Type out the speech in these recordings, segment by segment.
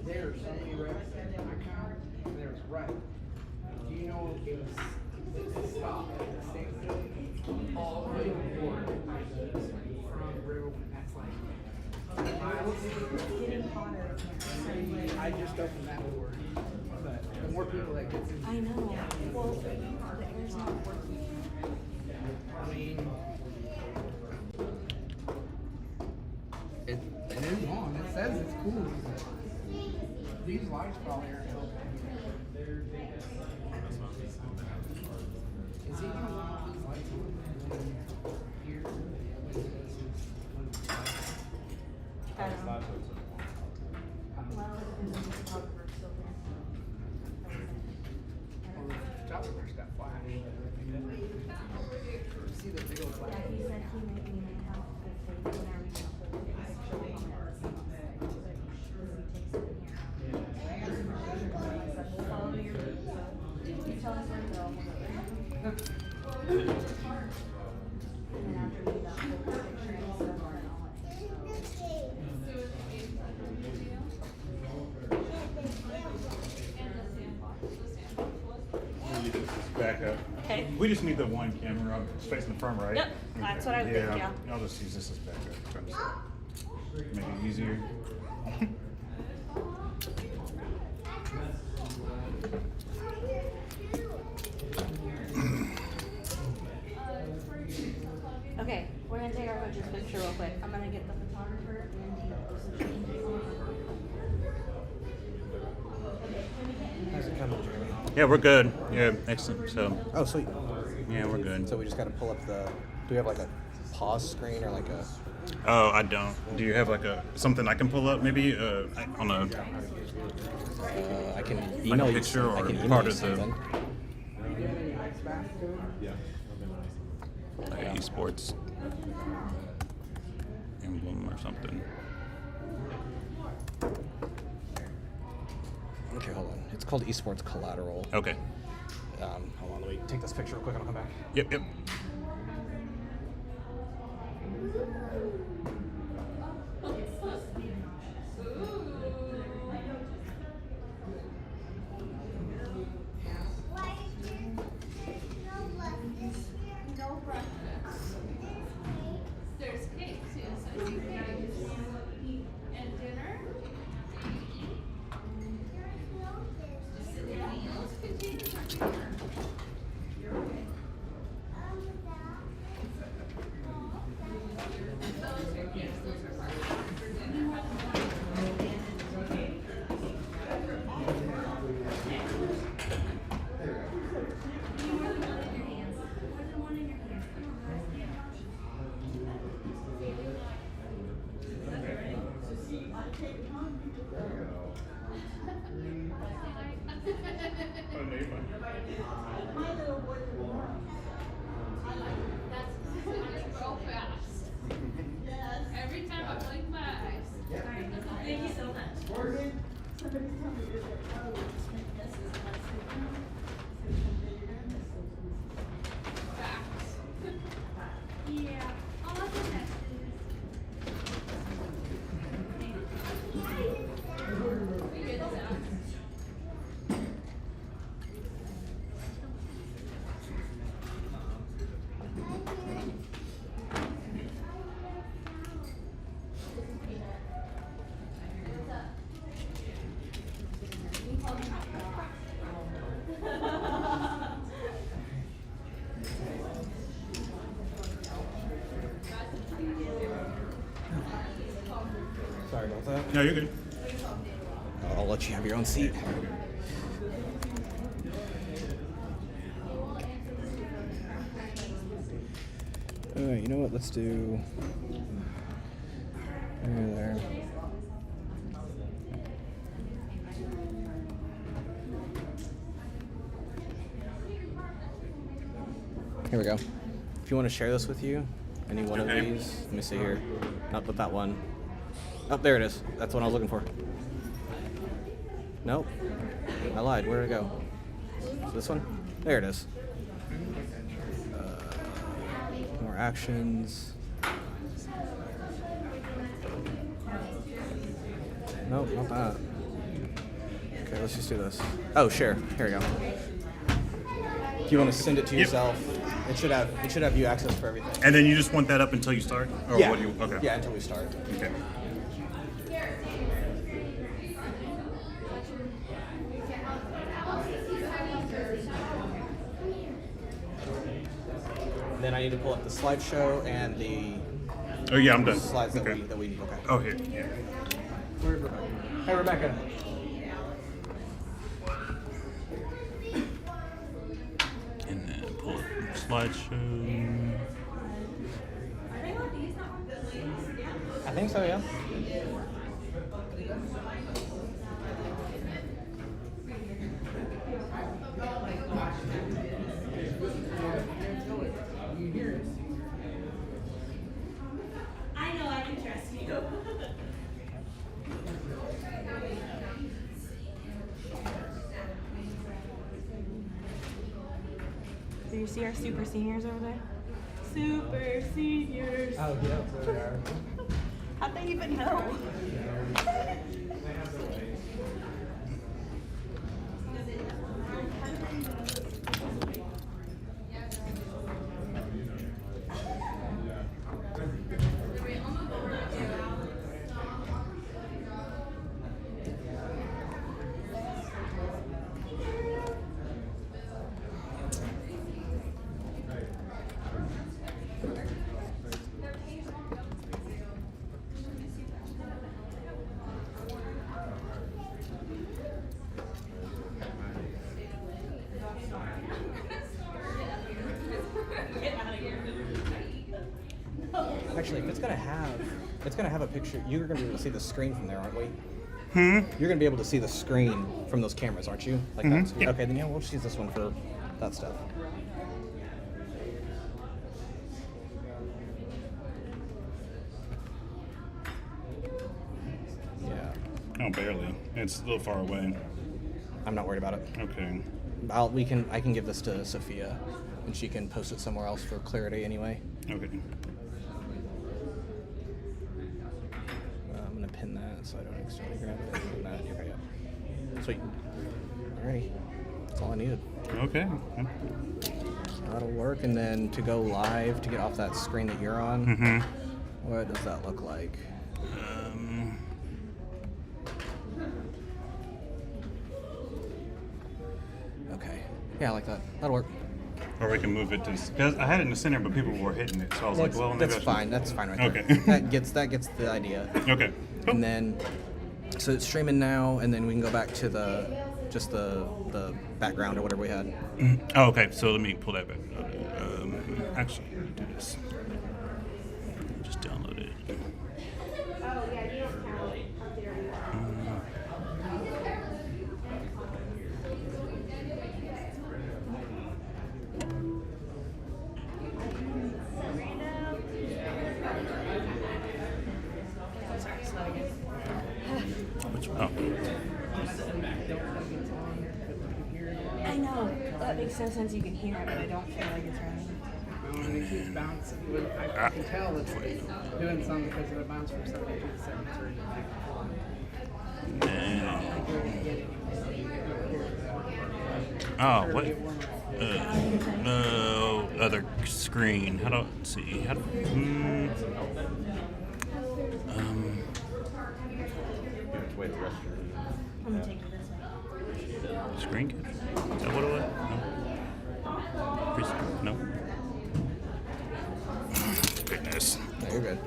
there are so many reps that I counted, and there was right. Do you know it was stopped at the same thing all the way forward from River? That's like miles. Getting hotter. I just opened that door, but the more people that gets in, I know. Well, the air's not working. I mean, it is on. It says it's cool, but these lights probably aren't helping. Is he gonna run these lights on here? I don't know. Well, it depends on the photographer still there. Photographer's got flash. See the real flash. Yeah, he said we may have good faith when I reach out to the picture on it. I said, we'll follow your lead, so you tell us where to go. And then after we got the picture and stuff, then I'll let you know. Back up. Okay. We just need the one camera facing the front, right? Yep, that's what I would think, yeah. I'll just use this as backup. Trying to make it easier. Okay, we're gonna take our coach's picture real quick. I'm gonna get the photographer and How's it coming, Jeremy? Yeah, we're good. Yeah, excellent. So, Oh, sweet. yeah, we're good. So we just got to pull up the. Do we have like a pause screen or like a? Oh, I don't. Do you have like something I can pull up maybe on a I can like email a you. picture I or can email part you of the something. like esports emblem or something? Okay, hold on. It's called Esports Collateral. Okay. Hold on. Let me take this picture real quick and I'll come back. Yep. Yep. There's cakes, yes, I see cakes. And dinner? Meals, containers are here. Those are cakes, those are part for dinner. That's so fast. Every time I blink my eyes. Thank you so much. Facts. Yeah. Oh, that's next. We good, Zach? Sorry about that. No, you're good. I'll let you have your own seat. Alright, you know what? Let's do. There. Here we go. If you want to share this with you, any one of Okay. these, let me see here. Not with that one. Oh, there it is. That's what I was looking for. Nope. I lied. Where'd it go? This one? There it is. More actions. Nope, not that. Here, let's just do this. Oh, share. Here we go. If you want to send it to yourself, it should have you access for everything. And then you just want that up until you start? Or Yeah. what do you, okay. Yeah, until we start. Okay. Then I need to pull up the slideshow and the Oh yeah, I'm done. slides that Okay. we need. Okay. Oh, here. Yeah. Where's Rebecca? Hey, Rebecca. And then pull up slideshow. I think so, yeah. You hear us? I know I can trust you. Do you see our super seniors over there? Super seniors. Oh, yeah, so they are. How'd they even know? Actually, if it's gonna have a picture. You're gonna be able to see the screen from there, aren't we? Hmm? You're gonna be able to see the screen from those cameras, aren't you? Like that screen. Yeah. Okay, then yeah, we'll just use this one for that stuff. Yeah, Oh, barely. It's a little far away. I'm not worried about it. Okay. I can give this to Sophia, and she can post it somewhere else for clarity anyway. Okay. I'm gonna pin that so I don't accidentally grab it. Pin that. Okay, yeah. Sweet. Alrighty. That's all I needed. Okay. That'll work. And then to go live, to get off that screen that you're on, Mm-hmm. what does that look like? Okay. Yeah, I like that. That'll work. Or we can move it to, because I had it in the center, but people were hitting it, so I was like, well, maybe That's I should- fine. That's fine right Okay. there. That gets the idea. Okay. Cool. And then, so it's streaming now, and then we can go back to the background or whatever we had. Oh, okay. So let me pull that back. Actually, let me do this. Just download it. Oh, yeah, you don't count up there. Which, oh. I know. That makes no sense. You can hear it, but I don't feel like it's running. And it keeps bouncing. I can tell it's doing something because of the bounce from 72 to 73. Oh, what? No, other screen. How do let's see? How do, I'm gonna take it this way. screen capture? Is that what it was? No. Preset? No. Goodness. No, you're good.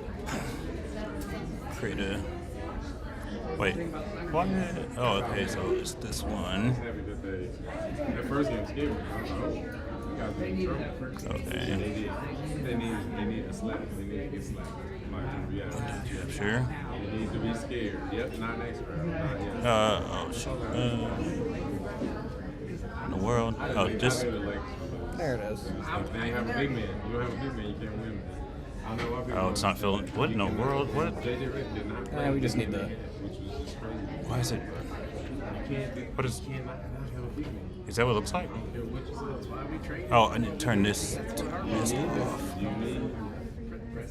Create a. Wait. What? Oh, okay. So it's this one. Happy that that first game scared me. I was like, oh, you guys are in trouble. Okay. They need a slap. They need to get slapped. Like, reality. Capture. They need to be scared. Yep, not next round. Not yet. Oh shit. In the world. Oh, just. There it is. Now you have a big man. You don't have a big man, you can't win. I don't know why people Oh, it's not filling. What in the world? What? JJ Redick did not play. Yeah, we just need the. Which was just crazy. Why is it? You can't be, What is? you cannot not have a big man. Is that what it looks like? Which is that's why we train. Oh, I need to turn this off. You need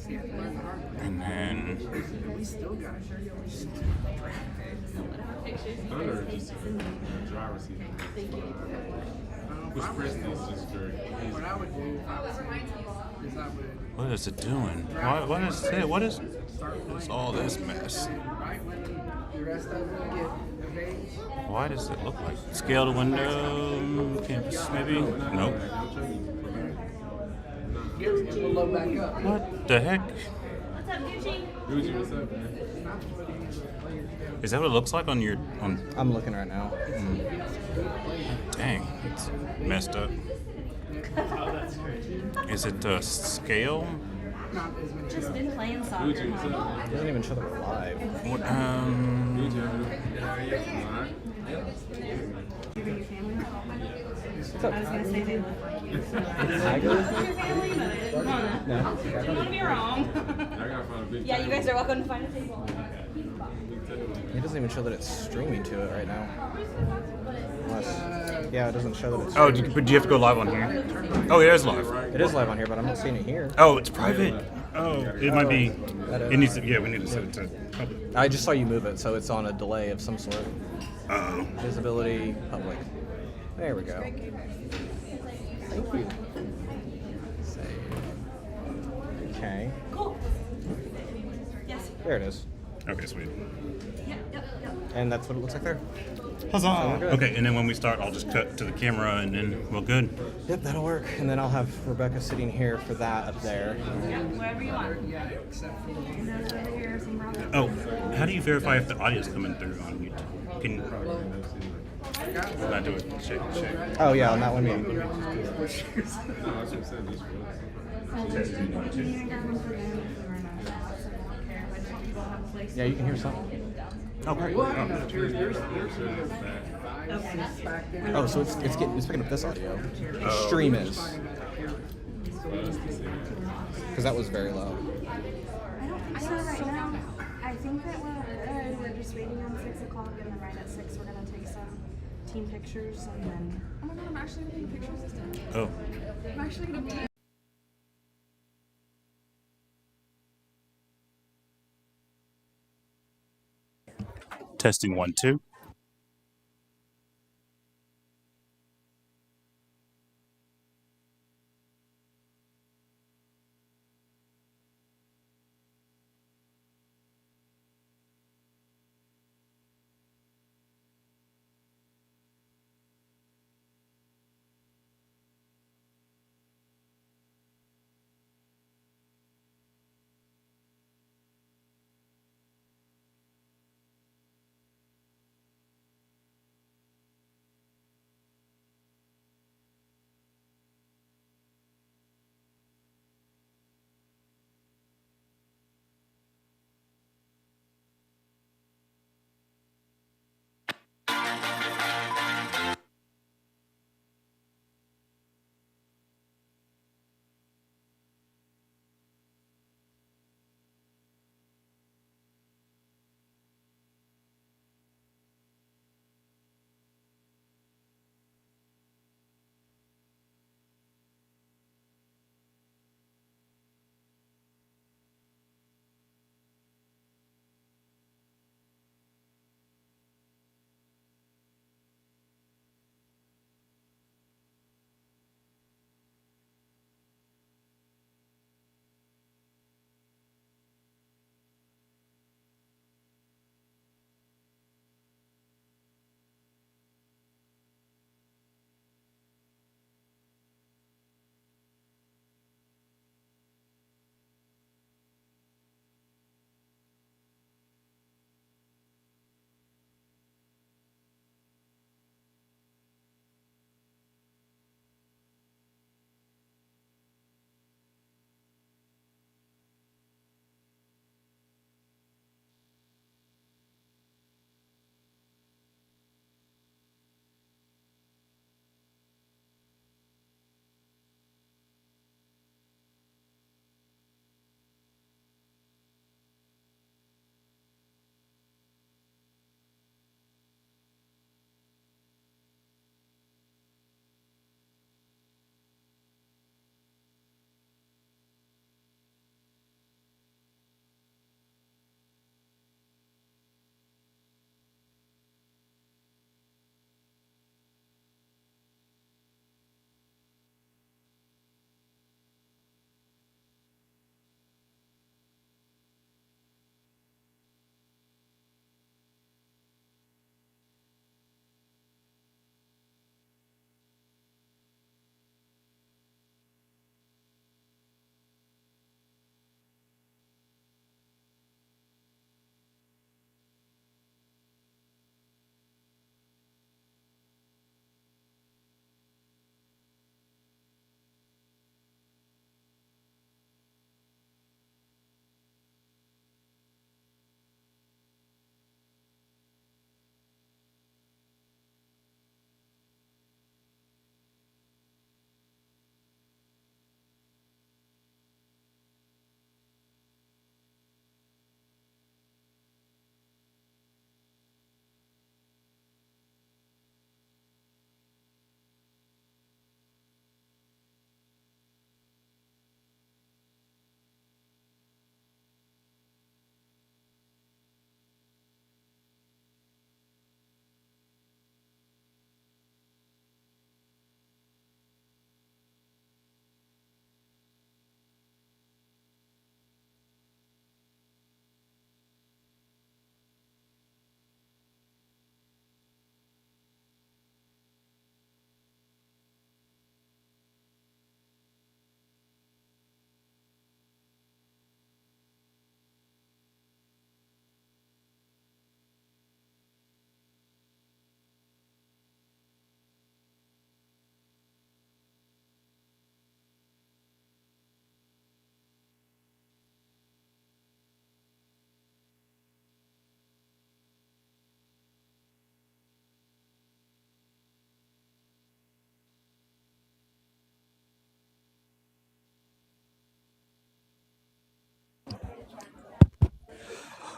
he had to learn the hard way. And then We still got it. Thunder is just a driver's seat. Which Preston is just very easy. What I would do if I was him is I would what is it doing? What is it? What's all this mess? right when the rest of them get evades. Why does it look like scale the window? Campus maybe? Nope. We'll load back up. What the heck? What's up, Gucci? Gucci, what's up, man? Is that what it looks like on your on? I'm looking right now. Dang, it's messed up. Is it scale? Just been playing soccer. Gucci, what's up, man? It doesn't even show that we're live. What, Gucci, how are you? Alright. You bring your family? What's I was gonna say they look like you. So Tiger? your family, but no. No. You don't want to be wrong. I gotta find a big Yeah, you guys are welcome to find a table. It doesn't even show that it's streaming to it right now. Unless, yeah, it doesn't show that it's. oh, but do you have to go live on here? Oh, it is live. It is live on here, but I'm not seeing it here. Oh, it's private. Oh, it might be. That is- It needs to. Yeah, we need to set it to public. I just saw you move it, so it's on a delay of some sort. Oh. Visibility, public. There we go. Thank you. Save. Okay. Cool. Yes. There it is. Okay, sweet. Yep. And that's what it looks like there. Huzzah! we're good. Okay, and then when we start, I'll just cut to the camera, and then we're good. Yep, that'll work. And then I'll have Rebecca sitting here for that up there. Yeah, whatever you want. Yeah, except for And those over here, some raw. Oh, how do you verify if the audio is coming through on YouTube? Can not do it? Shake. Oh yeah, on that one, yeah. No, that's what I'm saying. Just Yeah, you can hear something. Oh, great. Oh, so it's picking up this audio. The stream is. Because that was very loud. So right now, I think that we're good. We're just waiting on 6 o'clock, and then right at 6 we're gonna take some team pictures, and then. Oh my god, I'm actually gonna take pictures this time. Oh. I'm actually gonna be. Testing 1, 2.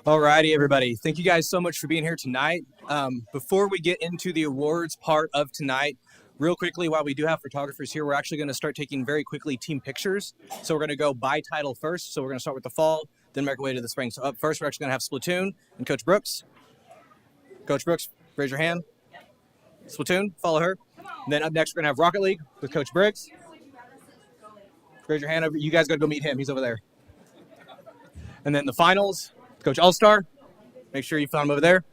Alrighty, everybody. Thank you guys so much for being here tonight. Before we get into the awards part of tonight, real quickly, while we do have photographers here, we're actually going to start taking very quickly team pictures. So we're going to go by title first. So we're going to start with the fall, then make our way to the spring. So up first, we're actually going to have Splatoon and Coach Brooks. Coach Brooks, raise your hand. Splatoon, follow her. And then up next, we're going to have Rocket League with Coach Briggs. Raise your hand over. You guys got to go meet him. He's over there. And then the finals, Coach All-Star. Make sure you found him over there.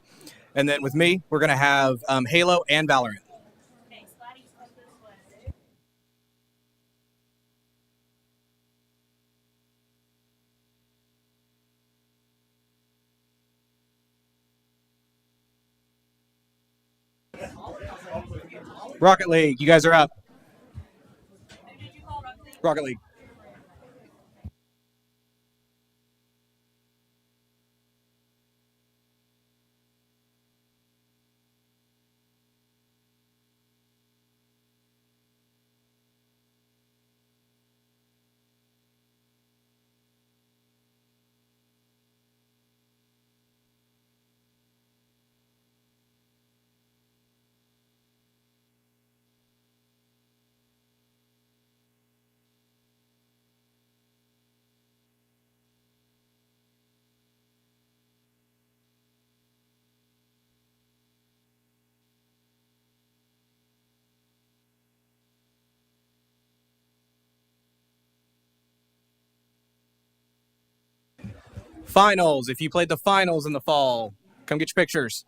And then with me, we're going to have Halo and Valorant. Rocket League, you guys are up. Rocket League. Finals, if you played the finals in the fall, come get your pictures.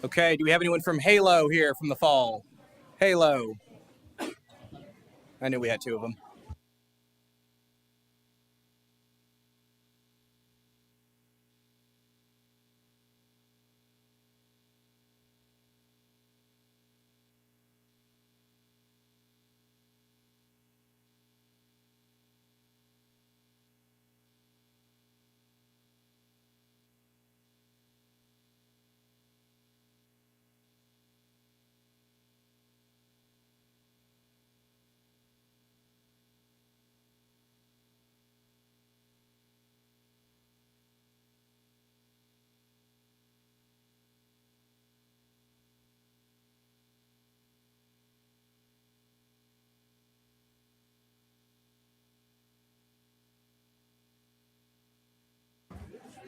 Okay, do we have anyone from Halo here from the fall? Halo. I knew we had two of them.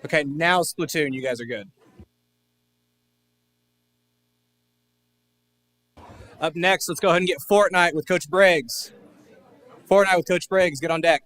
Okay, now Splatoon, you guys are good. Up next, let's go ahead and get Fortnite with Coach Briggs. Fortnite with Coach Briggs, get on deck.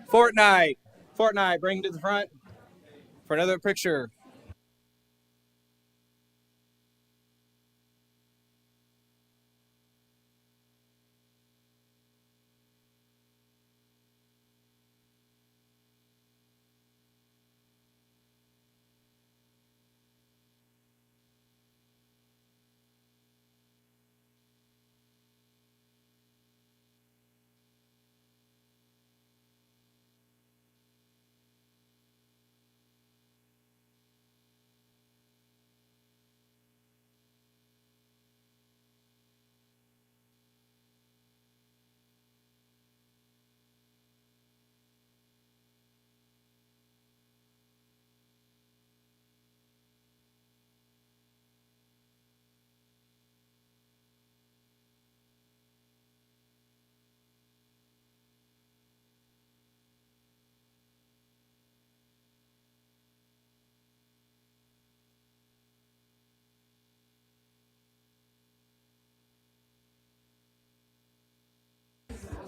Fortnite, Fortnite, bring it to the front for another picture.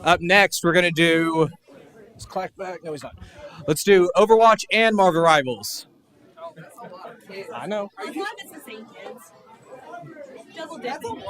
Up next, we're gonna do. Is Clack back? No, he's not. Let's do Overwatch and Marvel Rivals. I know. As long as it's the same kids. Double dipping.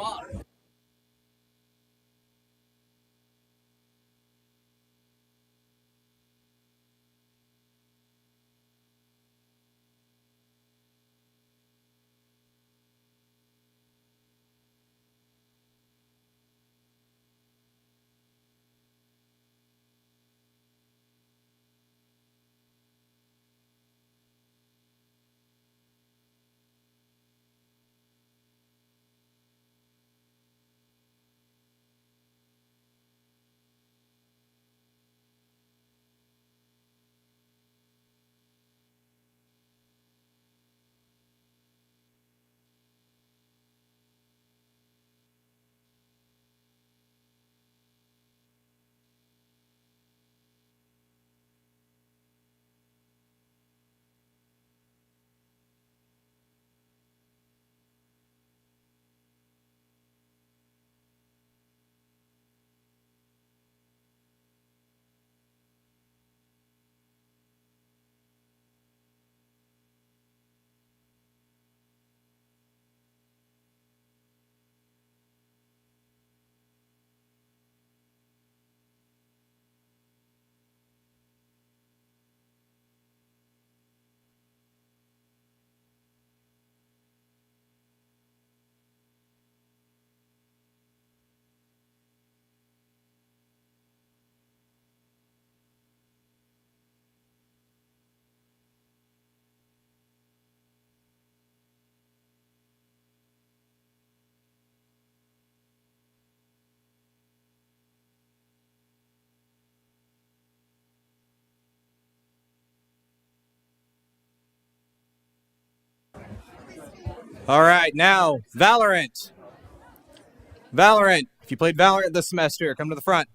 All right, now Valorant. Valorant. If you played Valorant this semester, come to the front.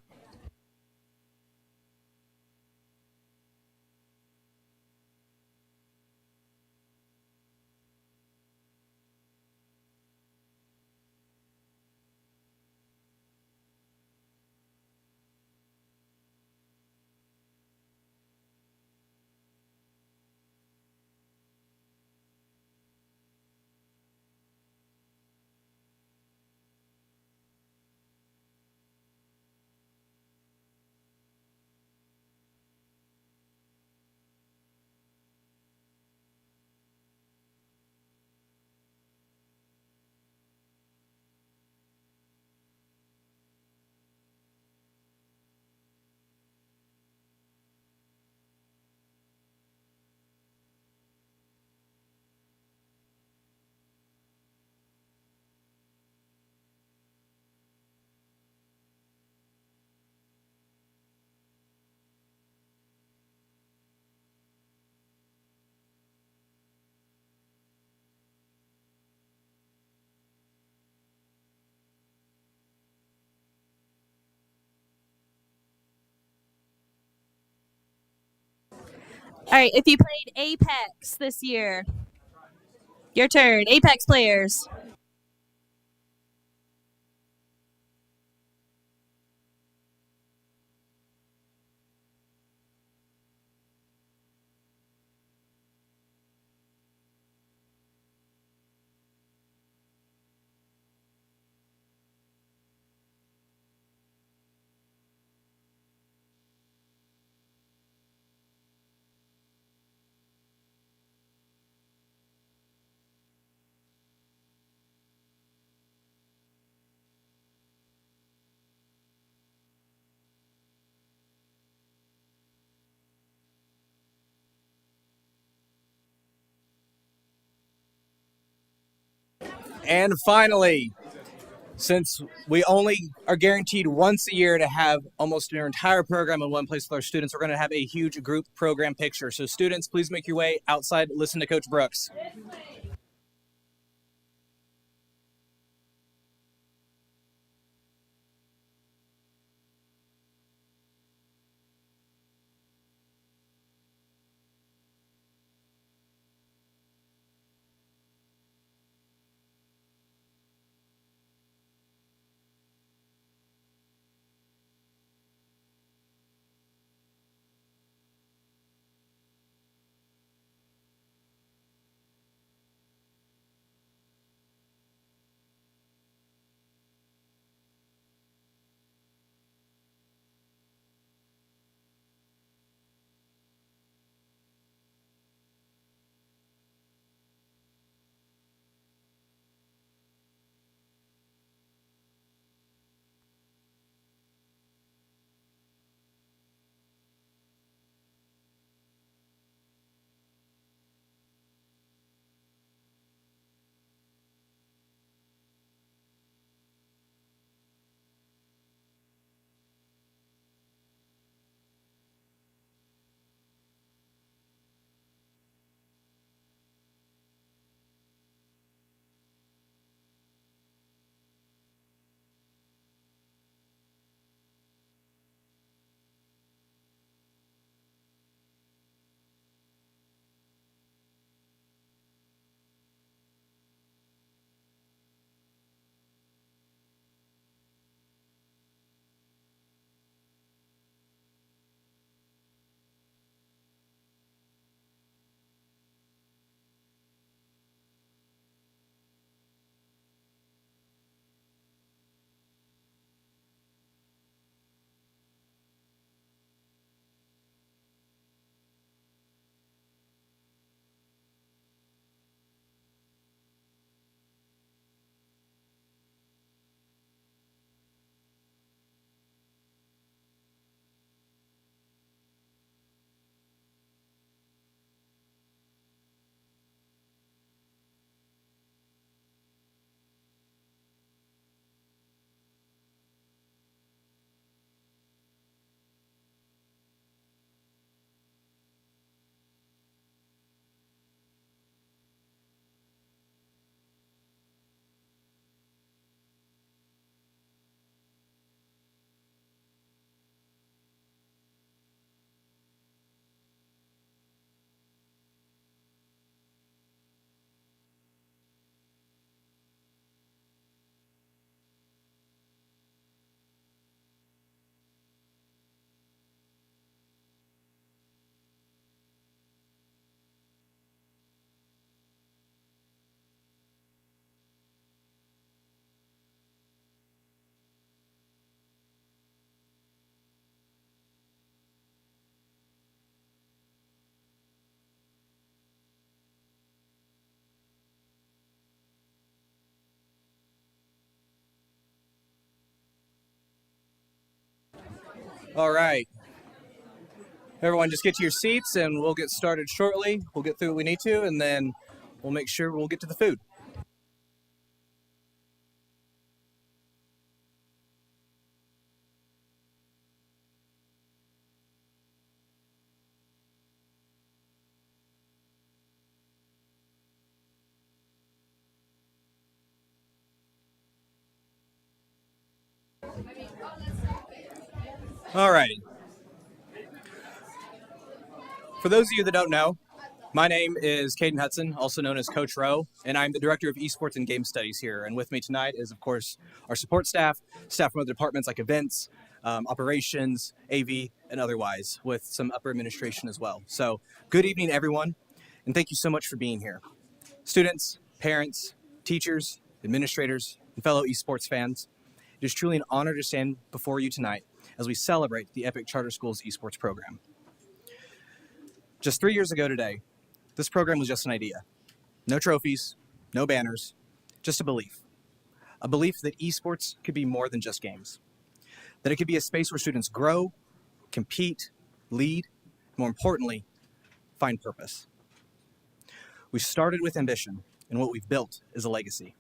All right, if you played Apex this year, your turn. Apex players. And finally, since we only are guaranteed once a year to have almost an entire program in one place with our students, we're going to have a huge group program picture. So students, please make your way outside, listen to Coach Brooks. All right. Everyone just get to your seats and we'll get started shortly. We'll get through what we need to and then we'll make sure we'll get to the food. All righty. For those of you that don't know, my name is Caden Hudson, also known as Coach Rowe, and I'm the Director of Esports and Game Studies here. And with me tonight is, of course, our support staff from other departments like events, operations, AV, and otherwise, with some upper administration as well. So good evening, everyone, and thank you so much for being here. Students, parents, teachers, administrators, and fellow esports fans, it is truly an honor to stand before you tonight as we celebrate the EpicCharterSchools esports program. Just 3 years ago today, this program was just an idea. No trophies, no banners, just a belief. A belief that esports could be more than just games. That it could be a space where students grow, compete, lead, and more importantly, find purpose. We started with ambition, and what we've built is a legacy.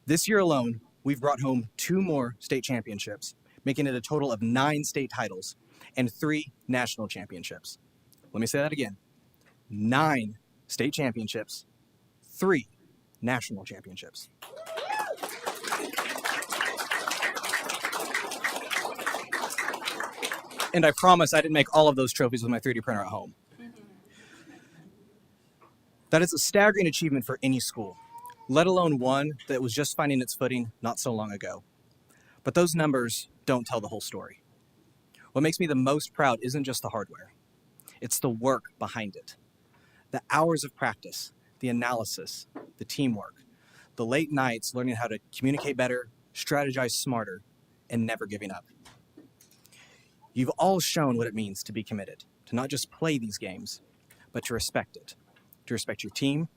This year alone, we've brought home 2 more state championships, making it a total of 9 state titles and 3 national championships. Let me say that again. 9 state championships, 3 national championships. And I promise I didn't make all of those trophies with my 3D printer at home. That is a staggering achievement for any school, let alone one that was just finding its footing not so long ago. But those numbers don't tell the whole story. What makes me the most proud isn't just the hardware. It's the work behind it. The hours of practice, the analysis, the teamwork, the late nights learning how to communicate better, strategize smarter, and never giving up. You've all shown what it means to be committed, to not just play these games, but to respect it, to respect your team,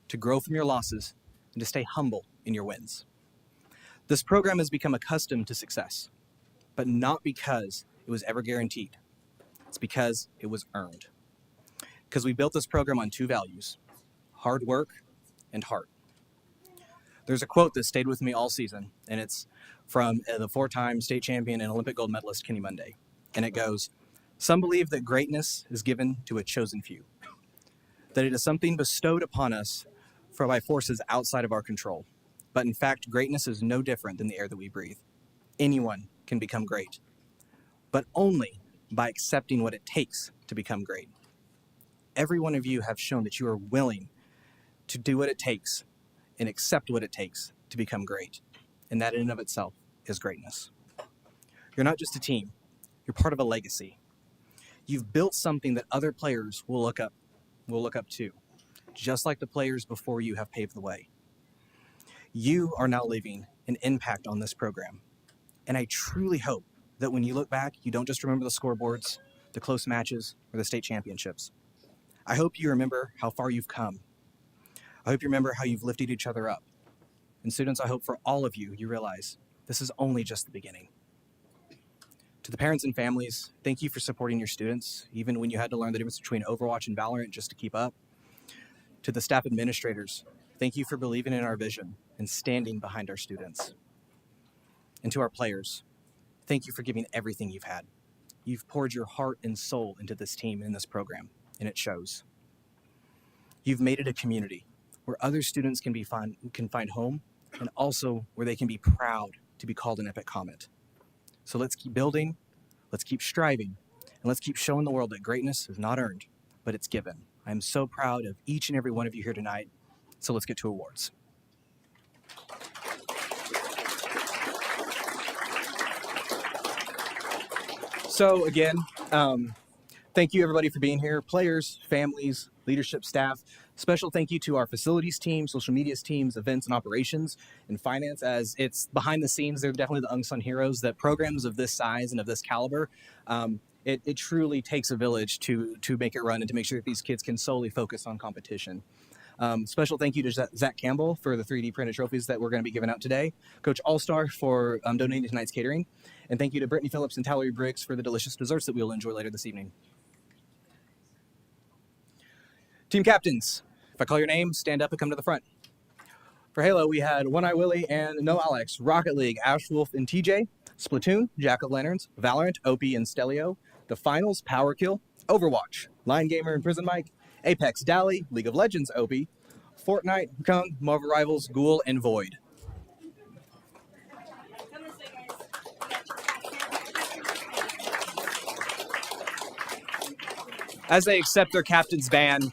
to grow from your losses, and to stay humble in your wins. This program has become accustomed to success, but not because it was ever guaranteed. It's because it was earned. Because we built this program on 2 values, hard work and heart. There's a quote that stayed with me all season, and it's from the 4-time state champion and Olympic gold medalist Kenny Monday. And it goes, "Some believe that greatness is given to a chosen few, that it is something bestowed upon us by forces outside of our control. But in fact, greatness is no different than the air that we breathe. Anyone can become great, but only by accepting what it takes to become great. Every one of you have shown that you are willing to do what it takes and accept what it takes to become great. And that in and of itself is greatness. You're not just a team, you're part of a legacy. You've built something that other players will look up to, just like the players before you have paved the way. You are now leaving an impact on this program. And I truly hope that when you look back, you don't just remember the scoreboards, the close matches, or the state championships. I hope you remember how far you've come. I hope you remember how you've lifted each other up. And students, I hope for all of you, you realize this is only just the beginning. To the parents and families, thank you for supporting your students, even when you had to learn the difference between Overwatch and Valorant just to keep up. To the staff administrators, thank you for believing in our vision and standing behind our students. And to our players, thank you for giving everything you've had. You've poured your heart and soul into this team and this program, and it shows. You've made it a community where other students can find home, and also where they can be proud to be called an Epic Comet. So let's keep building, let's keep striving, and let's keep showing the world that greatness is not earned, but it's given. I'm so proud of each and every one of you here tonight, so let's get to awards. So again, thank you everybody for being here, players, families, leadership staff. Special thank you to our facilities team, social medias teams, events and operations, and finance, as it's behind the scenes. They're definitely the unsung heroes that programs of this size and of this caliber, it truly takes a village to make it run and to make sure that these kids can solely focus on competition. Special thank you to Zach Campbell for the 3D printed trophies that we're going to be giving out today. Coach Allstar for donating tonight's catering. And thank you to Brittany Phillips and Tallery Briggs for the delicious desserts that we will enjoy later this evening. Team captains, if I call your name, stand up and come to the front. For Halo, we had One Eye Willie and No Alex, Rocket League, Ash Wolf and TJ, Splatoon, Jack of Lanterns, Valorant, Opie and Stelio, the finals, Power Kill, Overwatch, Line Gamer and Prison Mike, Apex, Dally, League of Legends, Opie, Fortnite, Kung, Marvel Rivals, Ghoul, and Void. As they accept their captain's band,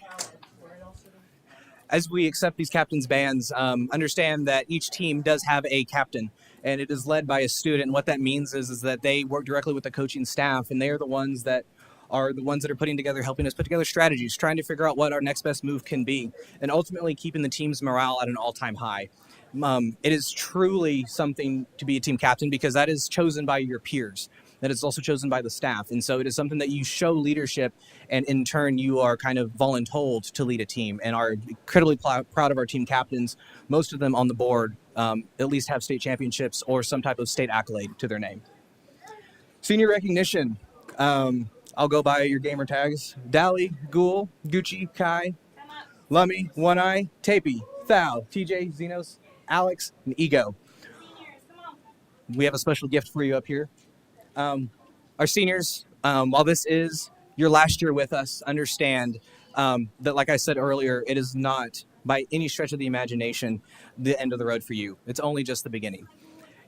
as we accept these captain's bands, understand that each team does have a captain, and it is led by a student. And what that means is that they work directly with the coaching staff, and they are the ones that are putting together, helping us put together strategies, trying to figure out what our next best move can be, and ultimately keeping the team's morale at an all-time high. It is truly something to be a team captain because that is chosen by your peers. That is also chosen by the staff. And so it is something that you show leadership, and in turn, you are kind of voluntold to lead a team and are incredibly proud of our team captains. Most of them on the board at least have state championships or some type of state accolade to their name. Senior recognition. I'll go by your gamer tags. Dally, Ghoul, Gucci, Kai, Lummy, One Eye, Tapey, Thal, TJ, Xenos, Alex, and Ego. We have a special gift for you up here. Our seniors, while this is your last year with us, understand that, like I said earlier, it is not by any stretch of the imagination the end of the road for you. It's only just the beginning.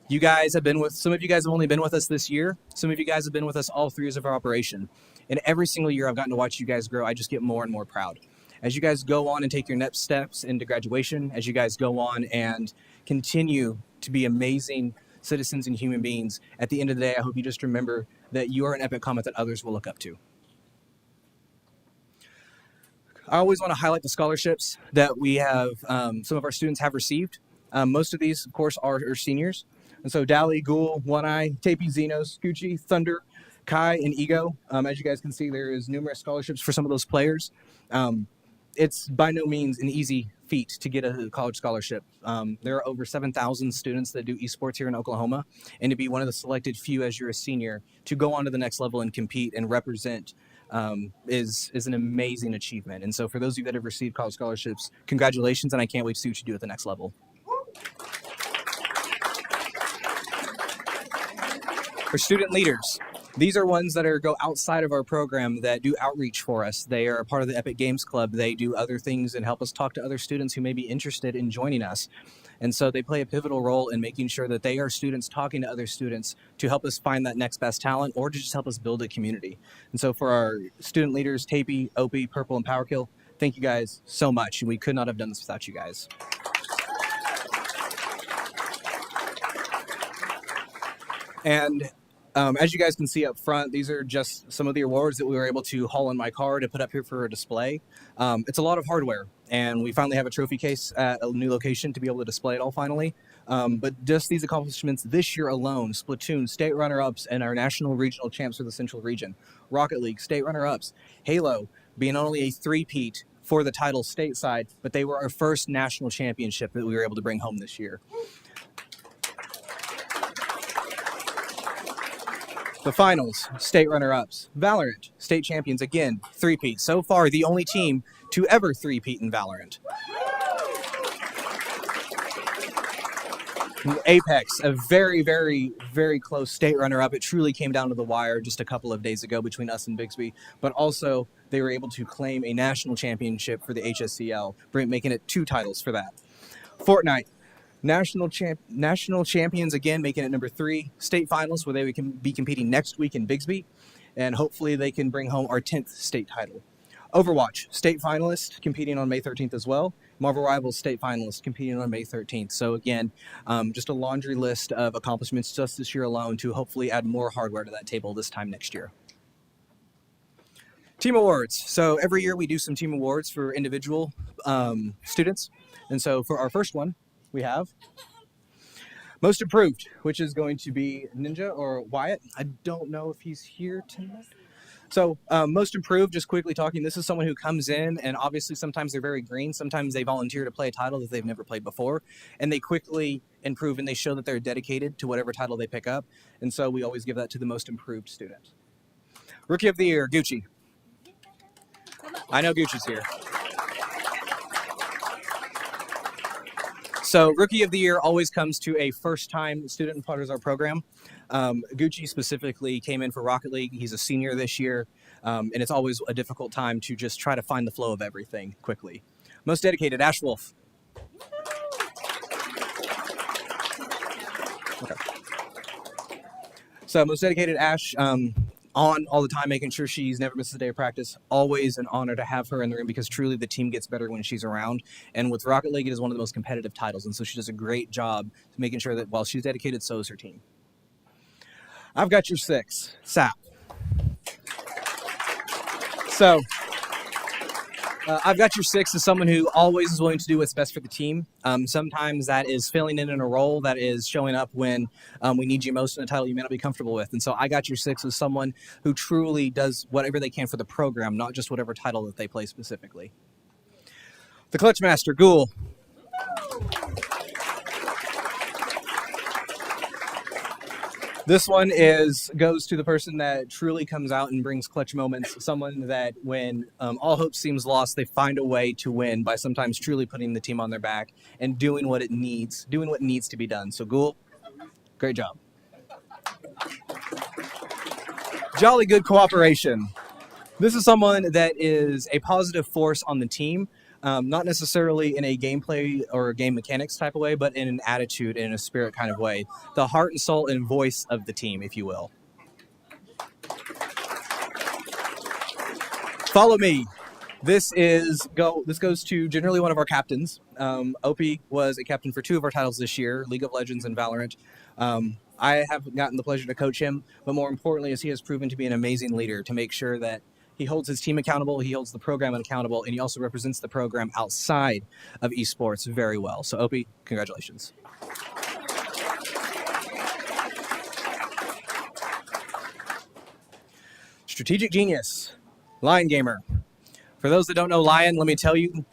You guys have been with, some of you guys have only been with us this year. Some of you guys have been with us all 3 years of our operation. And every single year I've gotten to watch you guys grow, I just get more and more proud. As you guys go on and take your next steps into graduation, as you guys go on and continue to be amazing citizens and human beings, at the end of the day, I hope you just remember that you are an epic comet that others will look up to. I always want to highlight the scholarships that we have, some of our students have received. Most of these, of course, are seniors. And so Dally, Ghoul, One Eye, Tapey, Xenos, Gucci, Thunder, Kai, and Ego. As you guys can see, there is numerous scholarships for some of those players. It's by no means an easy feat to get a college scholarship. There are over 7,000 students that do esports here in Oklahoma, and to be one of the selected few as you're a senior to go on to the next level and compete and represent is an amazing achievement. And so for those of you that have received college scholarships, congratulations, and I can't wait to see what you do at the next level. For student leaders, these are ones that go outside of our program that do outreach for us. They are a part of the Epic Games Club. They do other things and help us talk to other students who may be interested in joining us. And so they play a pivotal role in making sure that they are students talking to other students to help us find that next best talent or to just help us build a community. And so for our student leaders, Tapey, Opie, Purple, and Power Kill, thank you guys so much. We could not have done this without you guys. And as you guys can see up front, these are just some of the awards that we were able to haul in my car to put up here for a display. It's a lot of hardware, and we finally have a trophy case at a new location to be able to display it all finally. But just these accomplishments this year alone: Splatoon, state runner-ups, and our national regional champs for the Central Region. Rocket League, state runner-ups. Halo, being not only a three-peat for the title stateside, but they were our first national championship that we were able to bring home this year. The finals, state runner-ups. Valorant, state champions again, three-peat. So far, the only team to ever three-peat in Valorant. Apex, a very, very, very close state runner-up. It truly came down to the wire just a couple of days ago between us and Bixby. But also, they were able to claim a national championship for the HSCL, making it 2 titles for that. Fortnite. National champions again, making it number 3. State finals, where they can be competing next week in Bixby, and hopefully they can bring home our 10th state title. Overwatch, state finalist, competing on May 13th as well. Marvel Rivals, state finalist, competing on May 13th. So again, just a laundry list of accomplishments just this year alone to hopefully add more hardware to that table this time next year. Team awards. So every year we do some team awards for individual students. And so for our first one, we have Most Improved, which is going to be Ninja or Wyatt. I don't know if he's here tonight. So most improved, just quickly talking, this is someone who comes in and obviously sometimes they're very green. Sometimes they volunteer to play a title that they've never played before, and they quickly improve and they show that they're dedicated to whatever title they pick up. And so we always give that to the most improved student. Rookie of the Year, Gucci. I know Gucci's here. So Rookie of the Year always comes to a first-time student in part of our program. Gucci specifically came in for Rocket League. He's a senior this year, and it's always a difficult time to just try to find the flow of everything quickly. Most dedicated, Ash Wolf. Okay. So most dedicated, Ash, on all the time, making sure she's never misses a day of practice. Always an honor to have her in the room because truly the team gets better when she's around. And with Rocket League, it is one of the most competitive titles. And so she does a great job making sure that while she's dedicated, so is her team. I've got your 6, Sap. So I've got your 6 as someone who always is willing to do what's best for the team. Sometimes that is filling in a role, that is showing up when we need you most in a title you may not be comfortable with. And so I got your 6 as someone who truly does whatever they can for the program, not just whatever title that they play specifically. The Clutch Master, Ghoul. This one goes to the person that truly comes out and brings clutch moments, someone that when all hope seems lost, they find a way to win by sometimes truly putting the team on their back and doing what needs to be done. So Ghoul, great job. Jolly good cooperation. This is someone that is a positive force on the team. Not necessarily in a gameplay or game mechanics type of way, but in an attitude and in a spirit kind of way. The heart and soul and voice of the team, if you will. Follow me. This goes to generally one of our captains. Opie was a captain for 2 of our titles this year, League of Legends and Valorant. I have gotten the pleasure to coach him, but more importantly is he has proven to be an amazing leader to make sure that he holds his team accountable, he holds the program accountable, and he also represents the program outside of esports very well. So, Opie, congratulations. Strategic Genius, Lion Gamer. For those that don't know Lion, let me tell you,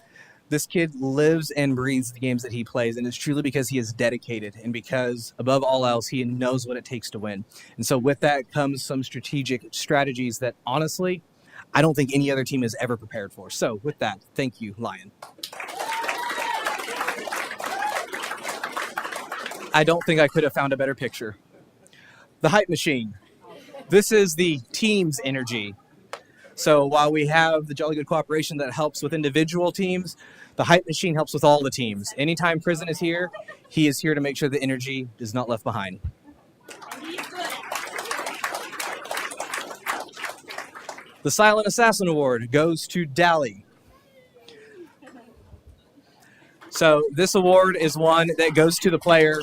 this kid lives and breathes the games that he plays, and it's truly because he is dedicated and because, above all else, he knows what it takes to win. And so with that comes some strategic strategies that, honestly, I don't think any other team is ever prepared for. So with that, thank you, Lion. I don't think I could have found a better picture. The Hype Machine. This is the team's energy. So while we have the Jolly Good Cooperation that helps with individual teams, the Hype Machine helps with all the teams. Anytime Prison is here, he is here to make sure the energy is not left behind. The Silent Assassin Award goes to Dally. So this award is one that goes to the player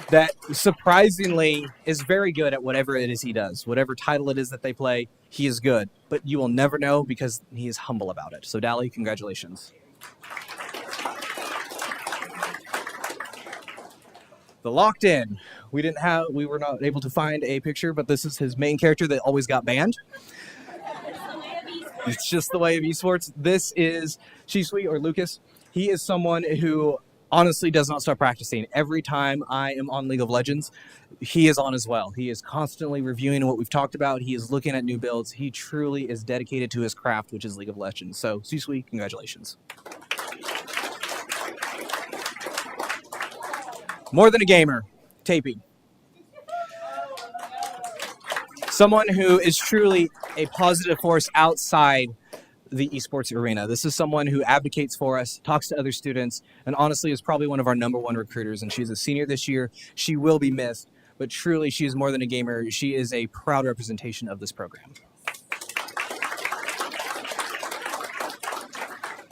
that surprisingly is very good at whatever it is he does. Whatever title it is that they play, he is good. But you will never know because he is humble about it. So Dally, congratulations. The Locked In. We were not able to find a picture, but this is his main character that always got banned. It's just the way of esports. This is Shisui or Lucas. He is someone who honestly does not stop practicing. Every time I am on League of Legends, he is on as well. He is constantly reviewing what we've talked about. He is looking at new builds. He truly is dedicated to his craft, which is League of Legends. So, Shisui, congratulations. More Than a Gamer, Tapey. Someone who is truly a positive force outside the esports arena. This is someone who advocates for us, talks to other students, and honestly is probably one of our #1 recruiters. And she's a senior this year. She will be missed, but truly she is more than a gamer. She is a proud representation of this program.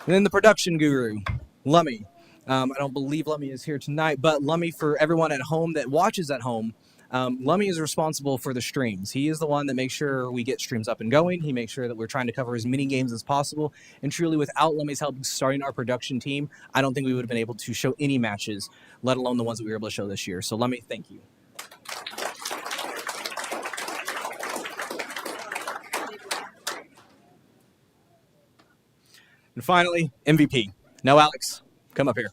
And then the production guru, Lummy. I don't believe Lummy is here tonight, but Lummy, for everyone at home that watches at home, Lummy is responsible for the streams. He is the one that makes sure we get streams up and going. He makes sure that we're trying to cover as many games as possible. And truly, without Lummy's help starting our production team, I don't think we would have been able to show any matches, let alone the ones that we were able to show this year. So Lummy, thank you. And finally, MVP. No, Alex, come up here.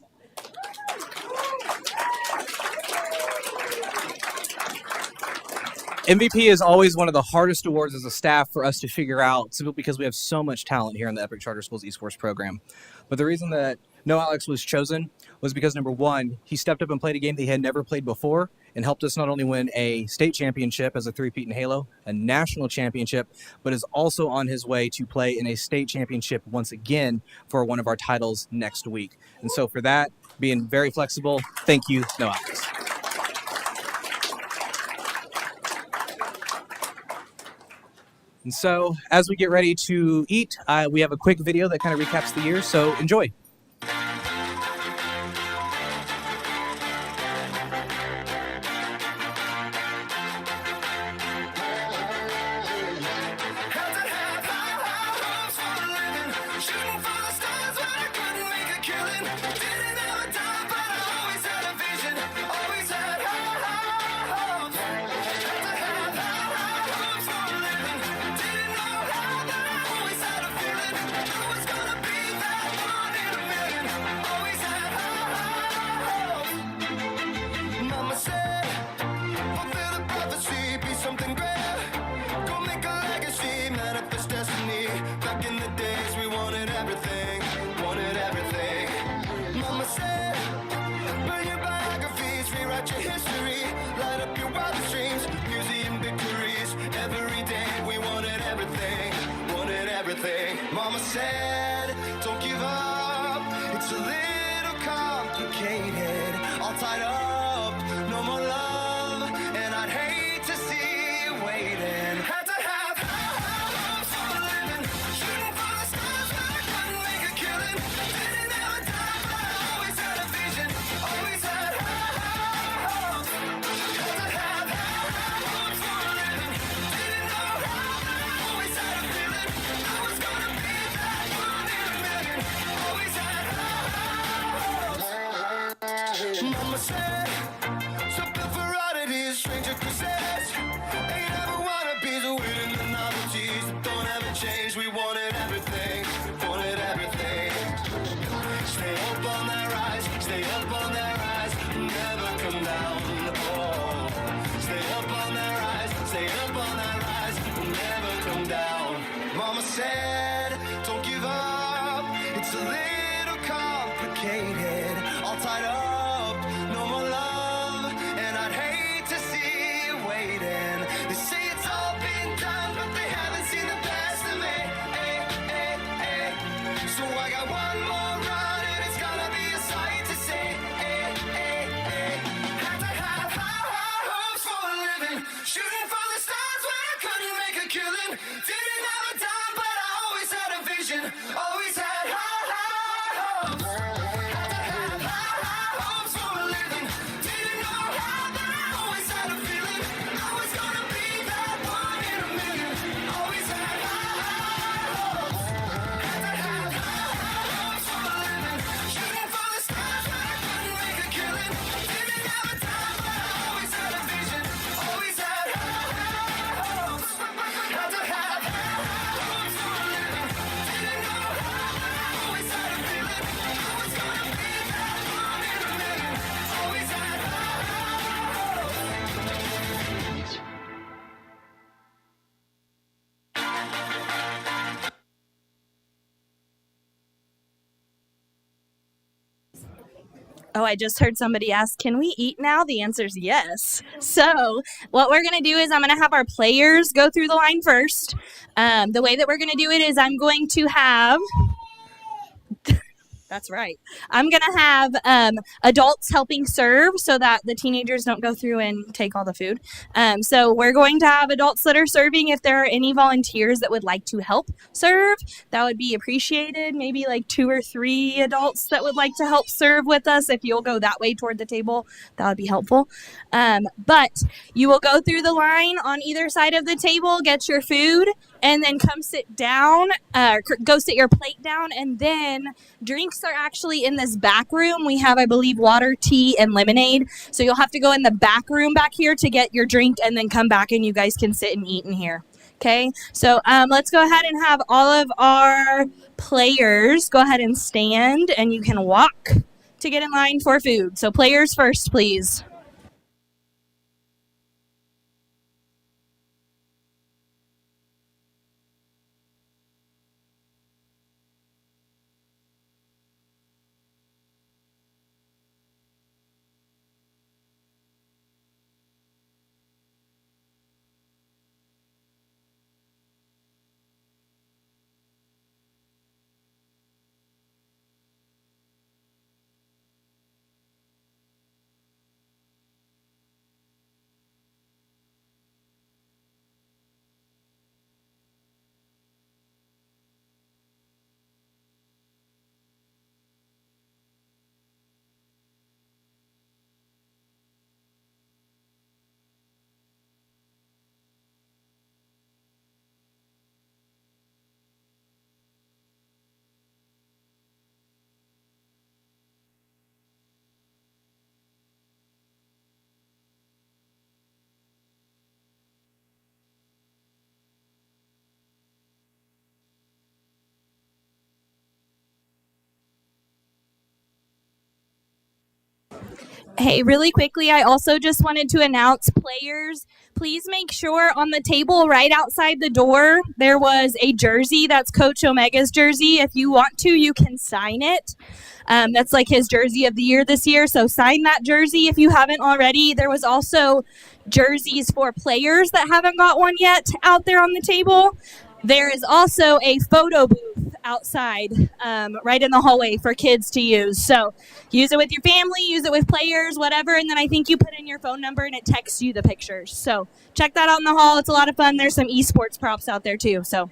MVP is always one of the hardest awards as a staff for us to figure out, simply because we have so much talent here in the Epic Charter Schools esports program. But the reason that No Alex was chosen was because, number one, he stepped up and played a game that he had never played before and helped us not only win a state championship as a three-peat in Halo, a national championship, but is also on his way to play in a state championship once again for one of our titles next week. And so for that, being very flexible, thank you, No Alex. And so as we get ready to eat, we have a quick video that kind of recaps the year, so enjoy. Mama said, don't give up, it's a little complicated, all tied up, no more love, and I'd hate to see you waiting. Had to have hopes for a living, shooting for the stars, but I couldn't make a killing. Didn't have a time, but I always had a vision, always had hopes. Had to have hopes for a living, didn't know how, but I always had a feeling I was gonna be that one in a million. Always had hopes. Mama said, something for oddities, stranger crusades. Ain't ever wannabes, waiting the novelties that don't ever change. We wanted everything, wanted everything. Stay up on that rise, stay up on that rise, never come down. Oh, stay up on that rise, stay up on that rise, never come down. Mama said, don't give up, it's a little complicated, all tied up, no more love, and I'd hate to see you waiting. They say it's all been done, but they haven't seen the best of me. So I got one more run, and it's gonna be a sight to see. Had to have hopes for a living, shooting for the stars when I couldn't make a killing. Didn't have a dime, but I always had a vision, always had hopes. Had to have hopes for a living, didn't know how, but I always had a feeling I was gonna be that one in a million. Always had hopes. Had to have hopes for a living, shooting for the stars when I couldn't make a killing. Didn't have a time, but I always had a vision, always had hopes. Had to have hopes for a living, didn't know how, but I always had a feeling I was gonna be that one in a million. Always had hopes. Oh, I just heard somebody ask, can we eat now? The answer is yes. So what we're going to do is I'm going to have our players go through the line first. The way that we're going to do it is I'm going to have... That's right. I'm going to have adults helping serve so that the teenagers don't go through and take all the food. So we're going to have adults that are serving. If there are any volunteers that would like to help serve, that would be appreciated. Maybe like 2 or 3 adults that would like to help serve with us. If you'll go that way toward the table, that would be helpful. But you will go through the line on either side of the table, get your food, and then come sit down, go sit your plate down, and then drinks are actually in this back room. We have, I believe, water, tea, and lemonade. So you'll have to go in the back room back here to get your drink and then come back and you guys can sit and eat in here. Okay, so let's go ahead and have all of our Players, go ahead and stand, and you can walk to get in line for food. So players first, please. Hey, really quickly, I also just wanted to announce, players, please make sure on the table right outside the door, there was a jersey. That's Coach Omega's jersey. If you want to, you can sign it. That's like his jersey of the year this year. So sign that jersey if you haven't already. There was also jerseys for players that haven't got one yet out there on the table. There is also a photo booth outside, right in the hallway for kids to use. So use it with your family, use it with players, whatever. And then I think you put in your phone number and it texts you the pictures. So check that out in the hall. It's a lot of fun. There's some esports props out there too. So